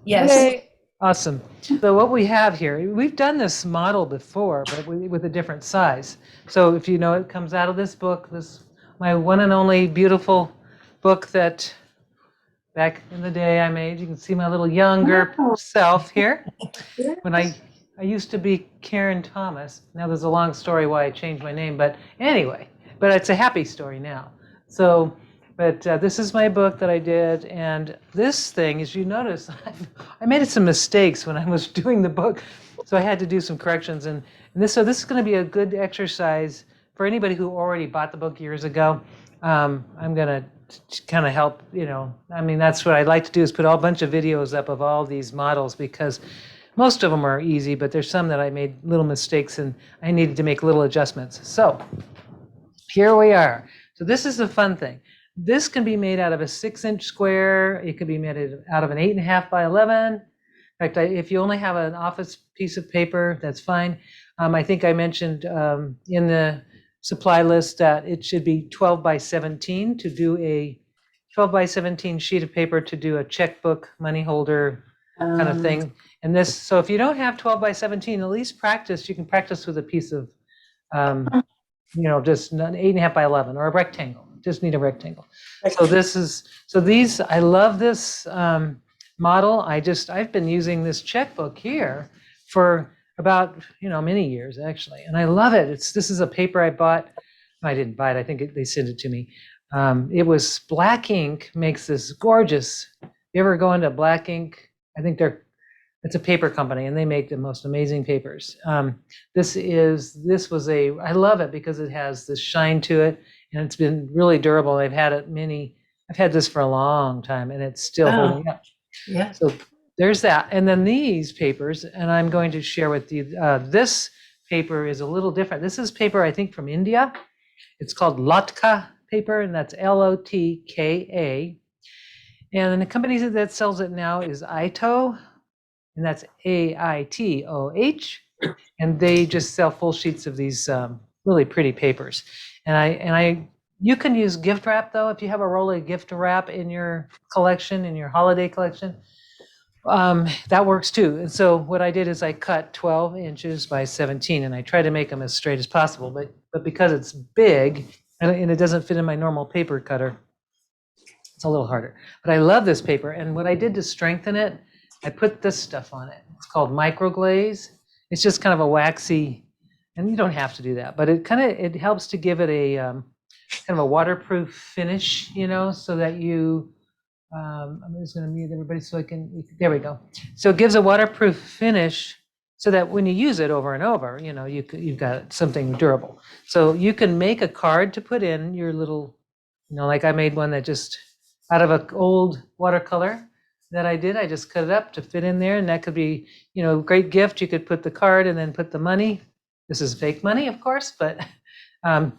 Yes. Yay. Awesome. So what we have here, we've done this model before, but with a different size. So if you know, it comes out of this book, this my one and only beautiful book that back in the day I made. You can see my little younger self here. When I used to be Karen Thomas. Now there's a long story why I changed my name, but anyway, but it's a happy story now. So, but this is my book that I did, and this thing, as you notice, I made some mistakes when I was doing the book, so I had to do some corrections. And this, so this is going to be a good exercise for anybody who already bought the book years ago. I'm going to kind of help, I mean, that's what I'd like to do is put a bunch of videos up of all these models because most of them are easy, but there's some that I made little mistakes and I needed to make little adjustments. So here we are. So this is the fun thing. This can be made out of a 6-inch square. It could be made out of an 8.5 by 11. In fact, if you only have an office piece of paper, that's fine. I think I mentioned in the supply list that it should be 12 by 17 to do a 12 by 17 sheet of paper to do a checkbook money holder kind of thing. And this, so if you don't have 12 by 17, at least practice, you can practice with a piece of, just an 8.5 by 11 or a rectangle, just need a rectangle. So this is, so these, I love this model. I've been using this checkbook here for about, many years actually. And I love it. This is a paper I bought. I didn't buy it. I think they sent it to me. It was Black Ink makes this gorgeous. You ever go into Black Ink? I think it's a paper company and they make the most amazing papers. I love it because it has this shine to it and it's been really durable. I've had this for a long time and it's still holding up. Yeah. So there's that. And then these papers, and I'm going to share with you, this paper is a little different. This is paper, I think, from India. It's called Latka Paper, and that's Lotka. And the company that sells it now is Aitoh, and that's Aitoh. And they just sell full sheets of these really pretty papers. And you can use gift wrap though, if you have a roll of gift wrap in your collection, in your holiday collection. That works too. And so what I did is I cut 12 inches by 17 and I try to make them as straight as possible, but because it's big and it doesn't fit in my normal paper cutter, it's a little harder. But I love this paper. And what I did to strengthen it, I put this stuff on it. It's called microglaze. It's just kind of a waxy, and you don't have to do that, but it helps to give it a kind of a waterproof finish, so that I'm just going to mute everybody so there we go. So it gives a waterproof finish so that when you use it over and over, you've got something durable. So you can make a card to put in your little, like I made one that just out of an old watercolor that I did. I just cut it up to fit in there, and that could be, great gift. You could put the card and then put the money. This is fake money, of course, but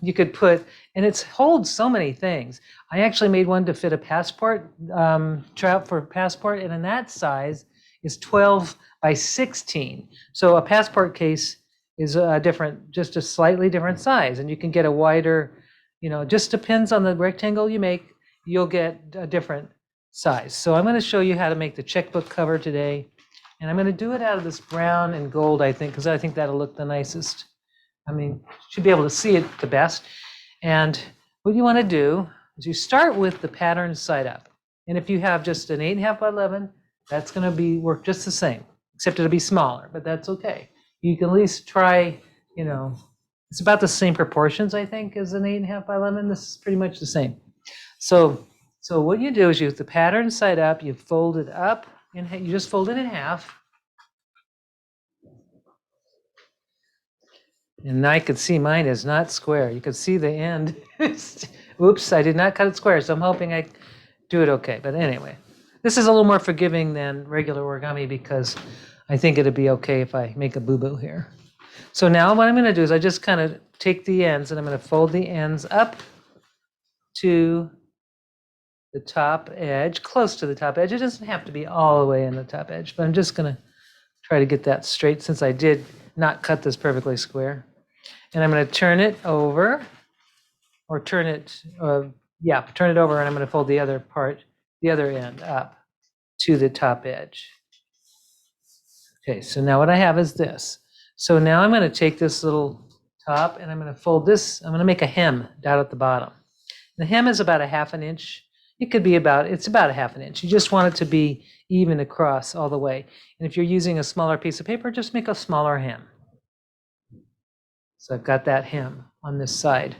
you could put, and it holds so many things. I actually made one to fit a passport, trap for a passport, and in that size is 12 by 16. So a passport case is just a slightly different size, and you can get a wider, just depends on the rectangle you make, you'll get a different size. So I'm going to show you how to make the checkbook cover today, and I'm going to do it out of this brown and gold, I think, because I think that'll look the nicest. I mean, should be able to see it the best. And what you want to do is you start with the pattern side up. And if you have just an 8.5 by 11, that's going to work just the same, except it'll be smaller, but that's okay. You can at least try, it's about the same proportions, I think, as an 8.5 by 11. This is pretty much the same. So what you do is you use the pattern side up, you fold it up, and you just fold it in half. And I could see mine is not square. You could see the end. Oops, I did not cut it square, so I'm hoping I do it okay. But anyway, this is a little more forgiving than regular origami because I think it'd be okay if I make a boo-boo here. So now what I'm going to do is I just kind of take the ends and I'm going to fold the ends up to the top edge, close to the top edge. It doesn't have to be all the way in the top edge, but I'm just going to try to get that straight since I did not cut this perfectly square. And I'm going to turn it over, or turn it over, and I'm going to fold the other end up to the top edge. Okay, so now what I have is this. So now I'm going to take this little top and I'm going to fold this. I'm going to make a hem down at the bottom. The hem is about a half an inch. It could be it's about a half an inch. You just want it to be even across all the way. And if you're using a smaller piece of paper, just make a smaller hem. So I've got that hem on this side.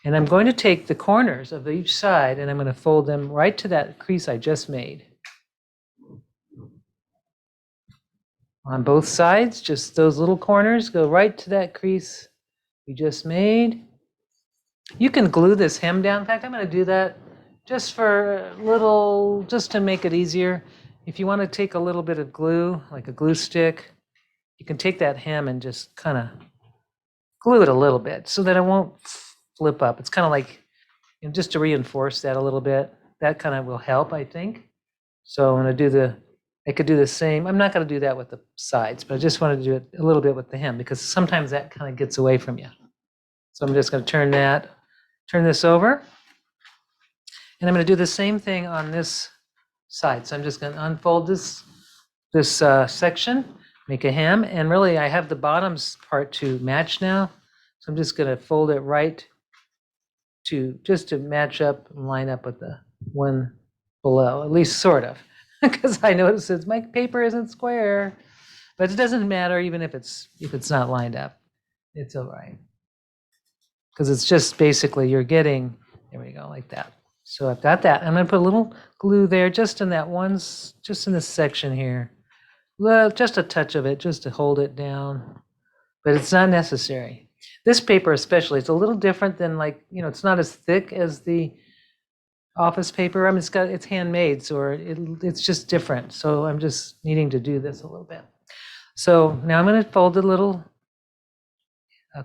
And I'm going to take the corners of each side and I'm going to fold them right to that crease I just made. On both sides, just those little corners go right to that crease we just made. You can glue this hem down. In fact, I'm going to do that just for a little, just to make it easier. If you want to take a little bit of glue, like a glue stick, you can take that hem and just kind of glue it a little bit so that it won't flip up. It's kind of like, just to reinforce that a little bit. That kind of will help, I think. So I'm going to do I could do the same. I'm not going to do that with the sides, but I just want to do it a little bit with the hem because sometimes that kind of gets away from you. So I'm just going to turn this over. And I'm going to do the same thing on this side. So I'm just going to unfold this section, make a hem, and really I have the bottoms part to match now. So I'm just going to fold it right just to match up and line up with the one below, at least sort of, because I notice my paper isn't square, but it doesn't matter even if it's not lined up. It's all right. Because it's just basically you're getting, there we go, like that. So I've got that. I'm going to put a little glue there just in just in this section here. Well, just a touch of it just to hold it down, but it's not necessary. This paper especially, it's a little different than it's not as thick as the office paper. I mean, it's handmade, so it's just different. So I'm just needing to do this a little bit. So now I'm going to fold the little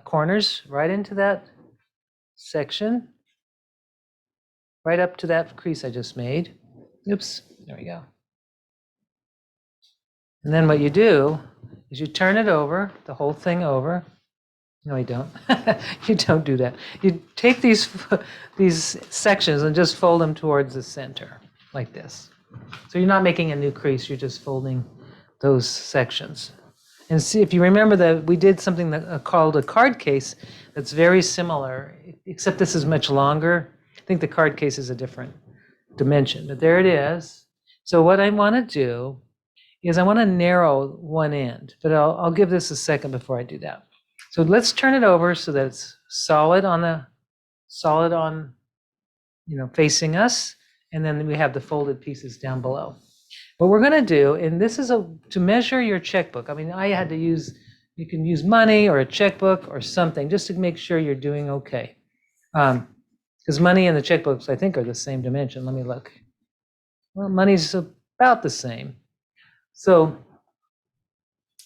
corners right into that section, right up to that crease I just made. Oops, there we go. And then what you do is you turn it over, the whole thing over. No, you don't. You don't do that. You take these sections and just fold them towards the center, like this. So you're not making a new crease, you're just folding those sections. And see, if you remember that we did something that called a card case that's very similar, except this is much longer. I think the card case is a different dimension, but there it is. So what I want to do is I want to narrow one end, but I'll give this a second before I do that. So let's turn it over so that it's solid on facing us, and then we have the folded pieces down below. What we're going to do, and this is to measure your checkbook. I mean, you can use money or a checkbook or something just to make sure you're doing okay. Because money and the checkbooks, I think, are the same dimension. Let me look. Well, money's about the same. So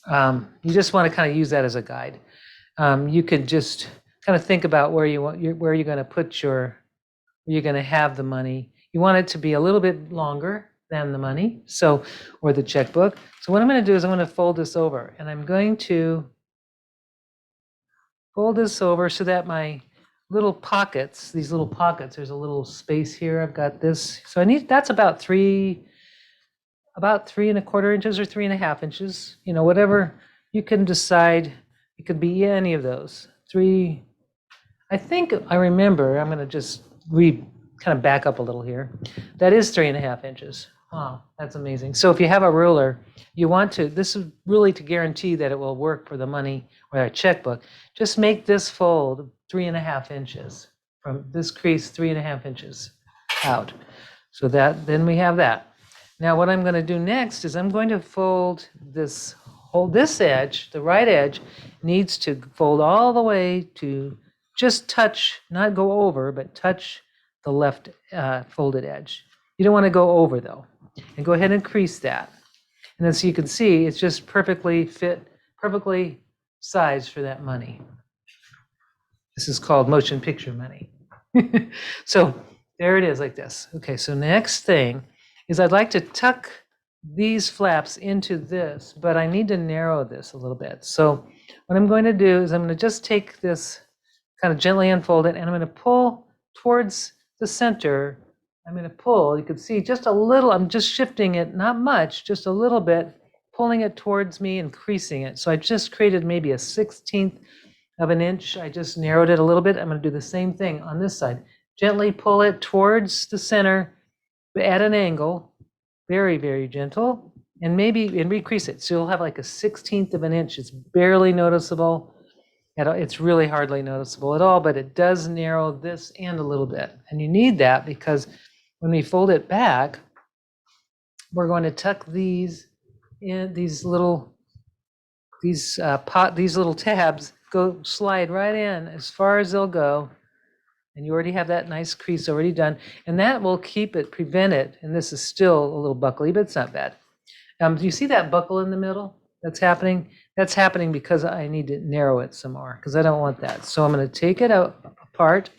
you just want to kind of use that as a guide. You could just kind of think about where you're going to put where you're going to have the money. You want it to be a little bit longer than the money, or the checkbook. So what I'm going to do is I'm going to fold this over, and I'm going to fold this over so that my little pockets, there's a little space here. I've got this. So that's about 3.25 inches or 3.5 inches, whatever you can decide. It could be any of those. I think I remember, I'm going to just kind of back up a little here. That is 3.5 inches. Wow, that's amazing. So if you have a ruler, this is really to guarantee that it will work for the money or a checkbook. Just make this fold 3.5 inches from this crease, 3.5 inches out. So then we have that. Now what I'm going to do next is I'm going to fold this edge, the right edge needs to fold all the way to just touch, not go over, but touch the left folded edge. You don't want to go over though. And go ahead and crease that. And then so you can see it's just perfectly sized for that money. This is called motion picture money. So there it is like this. Okay, so next thing is I'd like to tuck these flaps into this, but I need to narrow this a little bit. So what I'm going to do is I'm going to just take this, kind of gently unfold it, and I'm going to pull towards the center. I'm going to pull, you can see just a little, I'm just shifting it, not much, just a little bit pulling it towards me and creasing it. So I just created maybe a 1/16 of an inch. I just narrowed it a little bit. I'm going to do the same thing on this side. Gently pull it towards the center at an angle, very, very gentle, and recrease it. So you'll have like a 1/16 of an inch. It's barely noticeable. It's really hardly noticeable at all, but it does narrow this end a little bit. And you need that because when we fold it back, we're going to tuck these in, these little tabs slide right in as far as they'll go. And you already have that nice crease already done. And that will prevent it. And this is still a little buckly, but it's not bad. Do you see that buckle in the middle that's happening? That's happening because I need to narrow it some more because I don't want that. So I'm going to take it apart.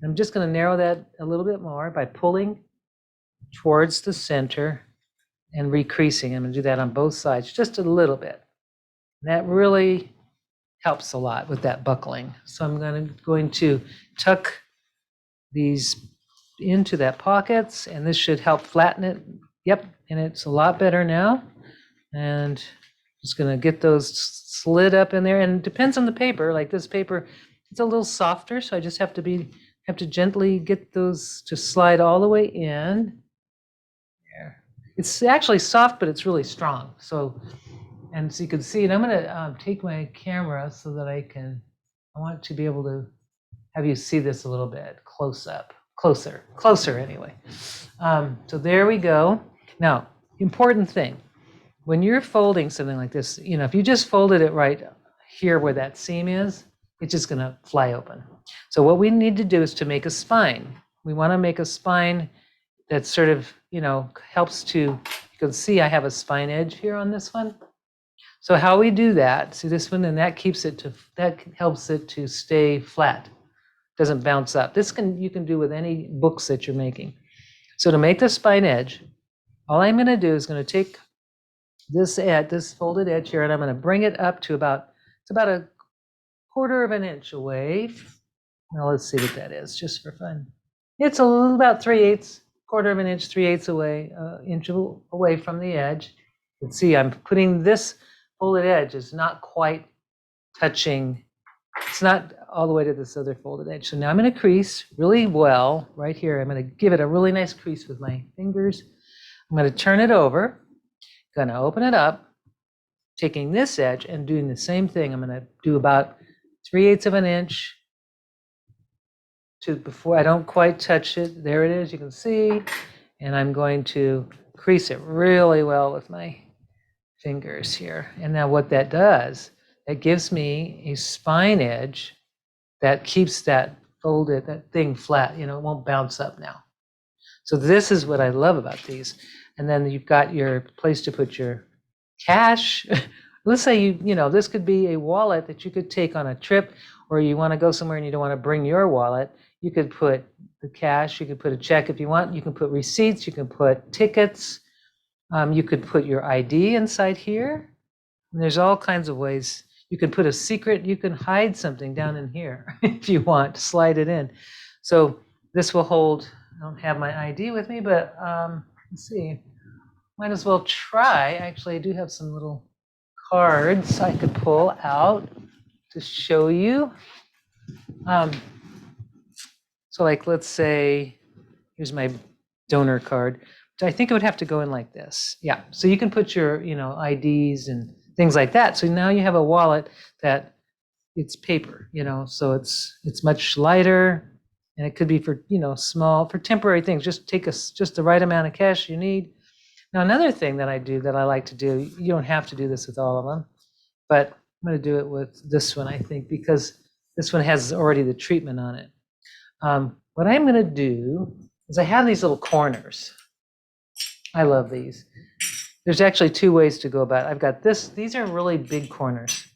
I'm just going to narrow that a little bit more by pulling towards the center and recreasing. I'm going to do that on both sides, just a little bit. That really helps a lot with that buckling. So I'm going to tuck these into that pockets, and this should help flatten it. Yep, and it's a lot better now. And just going to get those slid up in there. And it depends on the paper. Like this paper, it's a little softer, so I just have to gently get those to slide all the way in. There. It's actually soft, but it's really strong. So you can see it. I'm going to take my camera so that I want to be able to have you see this a little bit closer anyway. So there we go. Now, important thing, when you're folding something like this, if you just folded it right here where that seam is, it's just going to fly open. So what we need to do is to make a spine. We want to make a spine that sort of, helps to, you can see I have a spine edge here on this one. So how we do that, see this one, and that helps it to stay flat, doesn't bounce up. You can do with any books that you're making. So to make the spine edge, all I'm going to do is going to take this folded edge here, and I'm going to bring it up to about a 1/4 of an inch away. Now let's see what that is, just for fun. It's about 3/8, 1/4 of an inch, 3/8 inch away from the edge. You can see I'm putting this folded edge is not quite touching. It's not all the way to this other folded edge. So now I'm going to crease really well right here. I'm going to give it a really nice crease with my fingers. I'm going to turn it over, going to open it up, taking this edge and doing the same thing. I'm going to do about 3/8 of an inch before I don't quite touch it. There it is, you can see. And I'm going to crease it really well with my fingers here. And now what that does, it gives me a spine edge that keeps that thing flat. It won't bounce up now. So this is what I love about these. And then you've got your place to put your cash. Let's say this could be a wallet that you could take on a trip, or you want to go somewhere and you don't want to bring your wallet. You could put the cash, you could put a check if you want, you can put receipts, you can put tickets, you could put your ID inside here. And there's all kinds of ways. You can put a secret, you can hide something down in here if you want to slide it in. So this will hold, I don't have my ID with me, but let's see, might as well try. Actually, I do have some little cards I could pull out to show you. So like, let's say, here's my donor card. I think it would have to go in like this. Yeah, so you can put your, IDs and things like that. So now you have a wallet that it's paper, so it's much lighter, and it could be for, for temporary things. Just take just the right amount of cash you need. Now, another thing that I like to do, you don't have to do this with all of them, but I'm going to do it with this one, I think, because this one has already the treatment on it. What I'm going to do is I have these little corners. I love these. There's actually 2 ways to go about it. I've got these are really big corners.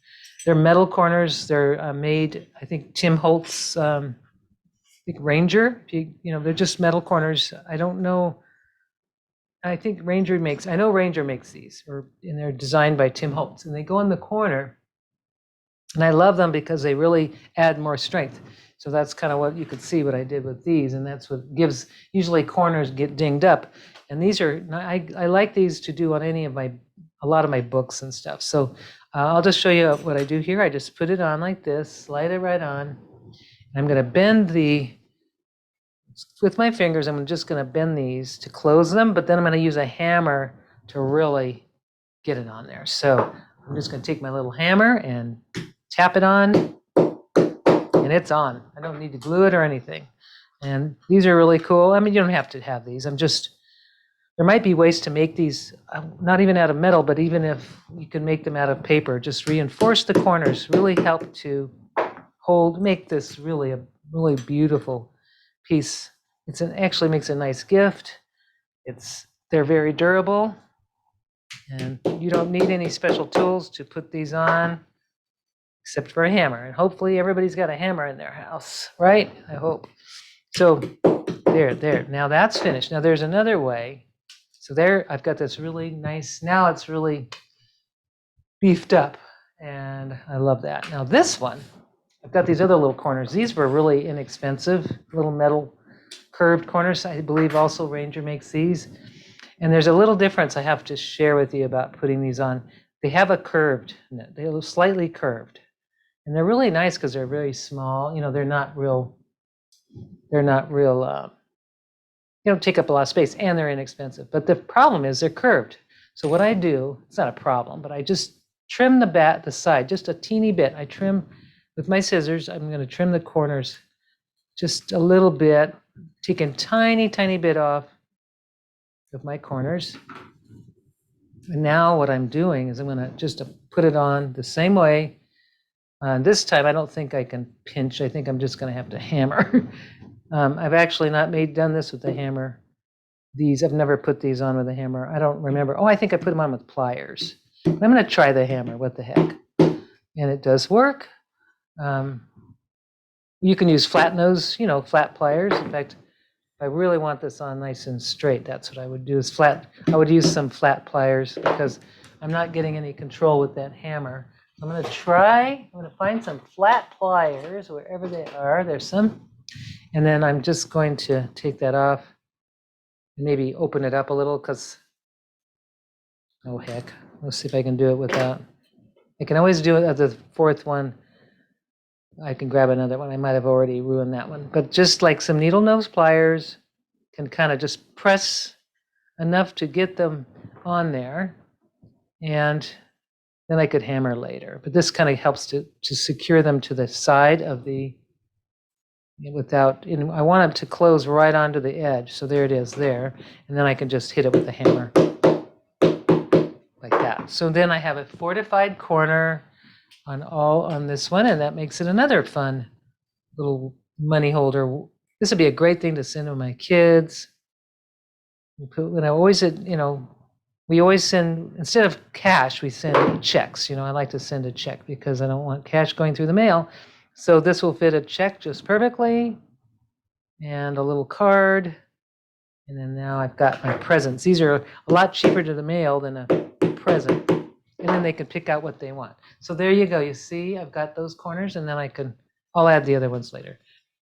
They're metal corners. They're made, I think, Tim Holtz, I think Ranger. They're just metal corners. I don't know. I think Ranger makes these, and they're designed by Tim Holtz, and they go in the corner. And I love them because they really add more strength. So that's kind of what you could see what I did with these, and that's what gives, usually corners get dinged up. And these are, I like these to do on any of my a lot of my books and stuff. So I'll just show you what I do here. I just put it on like this, slide it right on. I'm going to bend with my fingers, I'm just going to bend these to close them, but then I'm going to use a hammer to really get it on there. So I'm just going to take my little hammer and tap it on, and it's on. I don't need to glue it or anything. And these are really cool. I mean, you don't have to have these. There might be ways to make these, not even out of metal, but even if you can make them out of paper, just reinforce the corners, really help to make this really a really beautiful piece. Actually makes a nice gift. They're very durable, and you don't need any special tools to put these on, except for a hammer. And hopefully everybody's got a hammer in their house, right? I hope. So there. Now that's finished. Now there's another way. So there, I've got this really nice, now it's really beefed up, and I love that. Now this one, I've got these other little corners. These were really inexpensive, little metal curved corners. I believe also Ranger makes these. And there's a little difference I have to share with you about putting these on. They have a curved, they're slightly curved. And they're really nice because they're very small. They're not real, they don't take up a lot of space, and they're inexpensive. But the problem is they're curved. So what I do, it's not a problem, but I just trim the side, just a teeny bit. I trim with my scissors. I'm going to trim the corners just a little bit, taking tiny bit off of my corners. And now what I'm doing is I'm going to just put it on the same way. This time I don't think I can pinch. I think I'm just going to have to hammer. I've actually not done this with the hammer. I've never put these on with a hammer. I don't remember. Oh, I think I put them on with pliers. I'm going to try the hammer. What the heck? And it does work. You can use flat nose, flat pliers. In fact, if I really want this on nice and straight, that's what I would do I would use some flat pliers because I'm not getting any control with that hammer. I'm going to find some flat pliers wherever they are. There's some. And then I'm just going to take that off and maybe open it up a little because, oh heck, let's see if I can do it without. I can always do it at the fourth one. I can grab another one. I might have already ruined that one. But just like some needle nose pliers can kind of just press enough to get them on there. And then I could hammer later. But this kind of helps to secure them to the side of the, I want it to close right onto the edge. So there it is there. And then I can just hit it with a hammer like that. So then I have a fortified corner on this one, and that makes it another fun little money holder. This would be a great thing to send to my kids. We always send, instead of cash, we send checks. I like to send a check because I don't want cash going through the mail. So this will fit a check just perfectly, and a little card. And then now I've got my presents. These are a lot cheaper to the mail than a present. And then they can pick out what they want. So there you go. You see, I've got those corners, and then I'll add the other ones later.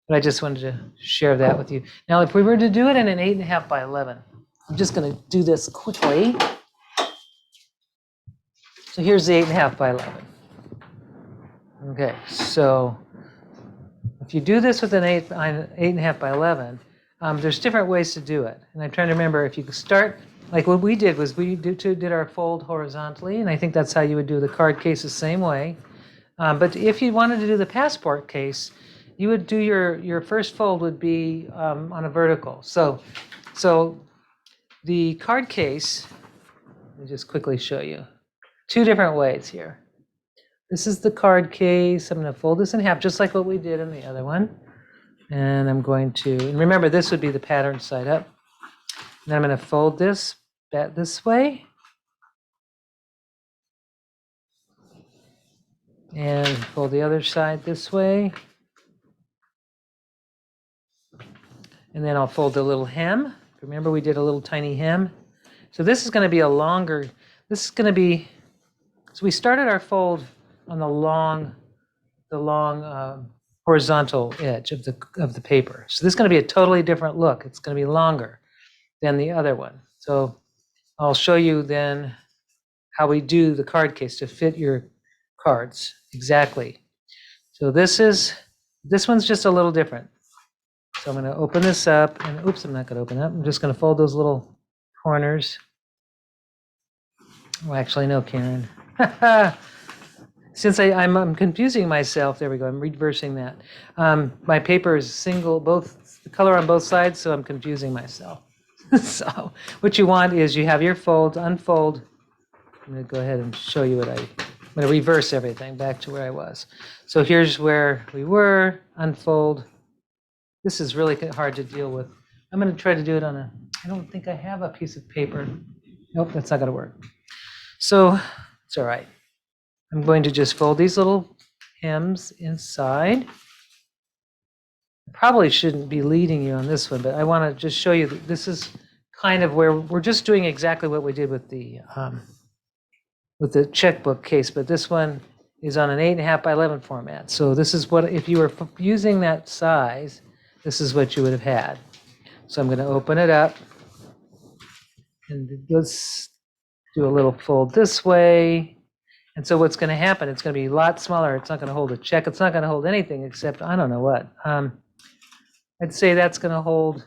But I just wanted to share that with you. Now, if we were to do it in an 8.5 by 11, I'm just going to do this quickly. So here's the 8.5 by 11. Okay, so if you do this with an 8.5 by 11, there's different ways to do it. And I'm trying to remember if you could start, like what we did was we did our fold horizontally, and I think that's how you would do the card case the same way. But if you wanted to do the passport case, you would do your first fold would be on a vertical. So the card case, let me just quickly show you. Two different ways here. This is the card case. I'm going to fold this in half, just like what we did in the other one. And I'm going to, and remember, this would be the pattern side up. And I'm going to fold this back this way. And fold the other side this way. And then I'll fold the little hem. Remember, we did a little tiny hem. So this is going to be so we started our fold on the long horizontal edge of the paper. So this is going to be a totally different look. It's going to be longer than the other one. So I'll show you then how we do the card case to fit your cards exactly. So this one's just a little different. So I'm going to open this up, and oops, I'm not going to open it up. I'm just going to fold those little corners. Oh, actually, no, Karen. Since I'm confusing myself, there we go. I'm reversing that. My paper is single, both the color on both sides, so I'm confusing myself. So what you want is you have your folds, unfold. I'm going to go ahead and show you what I'm going to reverse everything back to where I was. So here's where we were, unfold. This is really hard to deal with. I'm going to try to do it on I don't think I have a piece of paper. Nope, that's not going to work. So it's all right. I'm going to just fold these little hems inside. I probably shouldn't be leading you on this one, but I want to just show you that this is kind of where we're just doing exactly what we did with the checkbook case, but this one is on an 8.5 by 11 format. So this is what, if you were using that size, this is what you would have had. So I'm going to open it up, and let's do a little fold this way. And so what's going to happen, it's going to be a lot smaller. It's not going to hold a check. It's not going to hold anything except, I don't know what. I'd say that's going to hold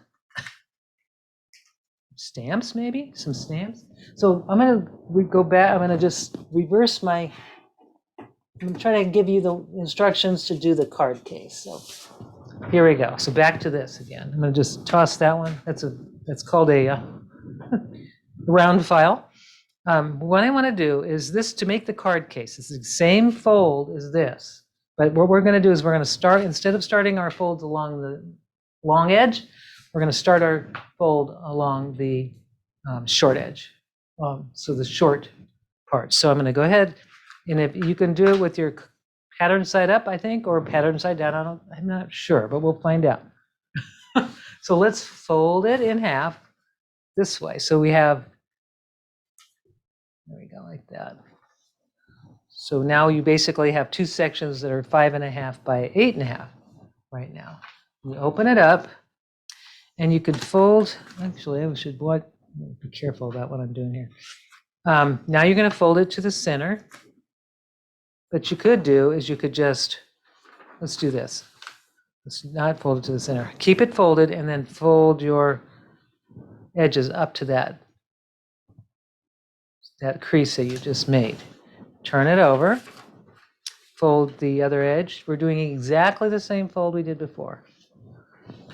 stamps, maybe, some stamps. So I'm going to go back. I'm going to just reverse I'm going to try to give you the instructions to do the card case. So here we go. So back to this again. I'm going to just toss that one. That's called a round file. What I want to do is this to make the card case. It's the same fold as this, but what we're going to do is we're going to start, instead of starting our folds along the long edge, we're going to start our fold along the short edge. So the short part. So I'm going to go ahead, and if you can do it with your pattern side up, I think, or pattern side down. I'm not sure, but we'll find out. So let's fold it in half this way. So we have, there we go, like that. So now you basically have two sections that are 5.5 by 8.5 right now. You open it up, and you could fold. Actually, I should be careful about what I'm doing here. Now you're going to fold it to the center. What you could do is you could just, let's do this. Let's not fold it to the center. Keep it folded, and then fold your edges up to that crease that you just made. Turn it over, fold the other edge. We're doing exactly the same fold we did before.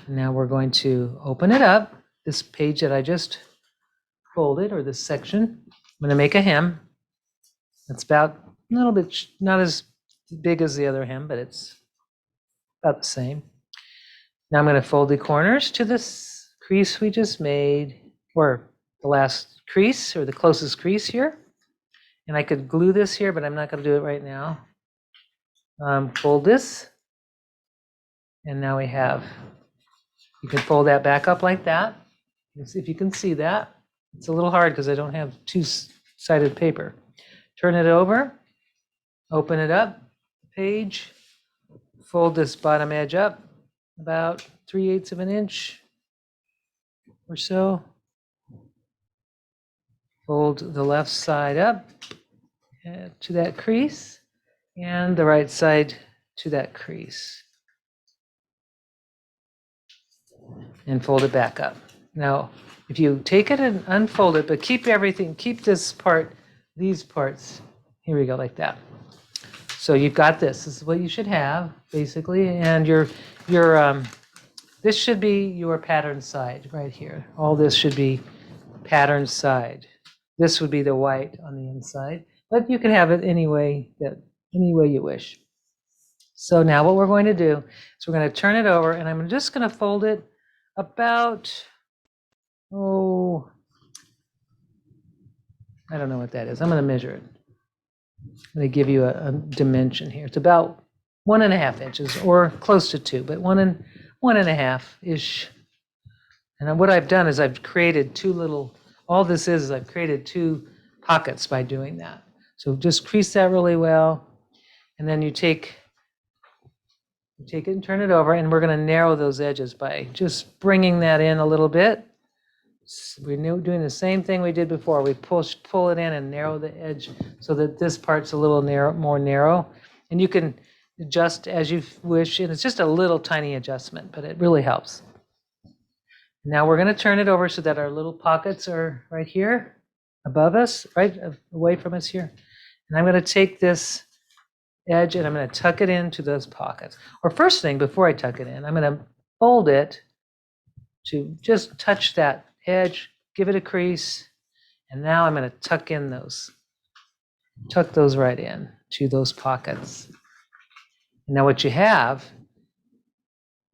Now we're going to open it up, this page that I just folded, or this section. I'm going to make a hem. It's about a little bit, not as big as the other hem, but it's about the same. Now I'm going to fold the corners to this crease we just made, or the last crease, or the closest crease here. And I could glue this here, but I'm not going to do it right now. Fold this, and now we have, you can fold that back up like that. Let's see if you can see that. It's a little hard because I don't have two-sided paper. Turn it over, open it up, page, fold this bottom edge up about 3/8 of an inch or so. Fold the left side up to that crease, and the right side to that crease. And fold it back up. Now, if you take it and unfold it, but keep everything, keep this part, these parts, here we go, like that. So you've got this. This is what you should have, basically, and this should be your pattern side right here. All this should be pattern side. This would be the white on the inside, but you can have it any way you wish. So now what we're going to do is we're going to turn it over, and I'm just going to fold it about, I don't know what that is. I'm going to measure it. I'm going to give you a dimension here. It's about 1.5 inches, or close to 2, but 1.5-ish. And what I've done is I've created all this is I've created 2 pockets by doing that. So just crease that really well, and then you take it and turn it over, and we're going to narrow those edges by just bringing that in a little bit. We're doing the same thing we did before. We pull it in and narrow the edge so that this part's a little more narrow. And you can adjust as you wish, and it's just a little tiny adjustment, but it really helps. Now we're going to turn it over so that our little pockets are right here above us, right away from us here. And I'm going to take this edge and I'm going to tuck it into those pockets. Or first thing, before I tuck it in, I'm going to fold it to just touch that edge, give it a crease, and now I'm going to tuck those right in to those pockets. And now what you have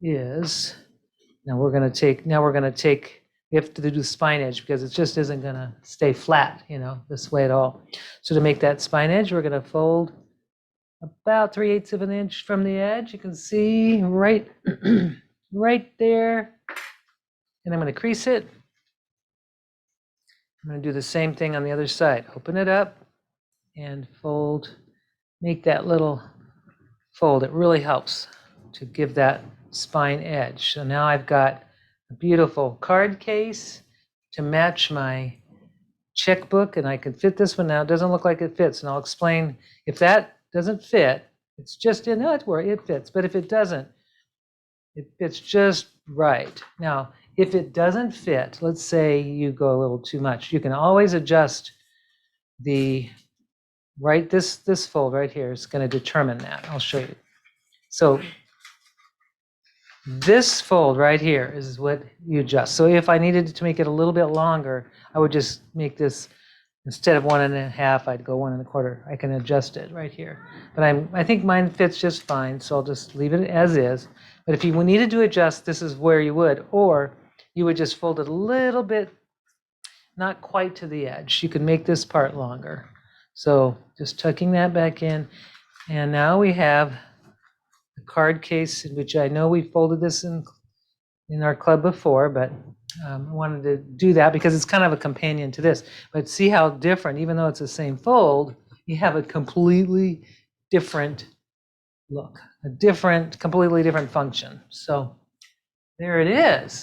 is, now we're going to take, we have to do spine edge because it just isn't going to stay flat, this way at all. So to make that spine edge, we're going to fold about 3/8 of an inch from the edge. You can see right, right there. And I'm going to crease it. I'm going to do the same thing on the other side. Open it up and fold. Make that little fold. It really helps to give that spine edge. So now I've got a beautiful card case to match my checkbook, and I can fit this one now. It doesn't look like it fits, and I'll explain. If that doesn't fit, it's just in where it fits. But if it doesn't, it fits just right. Now, if it doesn't fit, let's say you go a little too much, you can always adjust this fold right here is going to determine that. I'll show you. So this fold right here is what you adjust. So if I needed to make it a little bit longer, I would just make this, instead of 1.5, I'd go 1.25. I can adjust it right here. But I think mine fits just fine, so I'll just leave it as is. But if you needed to adjust, this is where you would, or you would just fold it a little bit, not quite to the edge. You can make this part longer. So just tucking that back in. And now we have the card case, in which I know we folded this in our club before, but I wanted to do that because it's kind of a companion to this. But see how different, even though it's the same fold, you have a completely different look, completely different function. So there it is.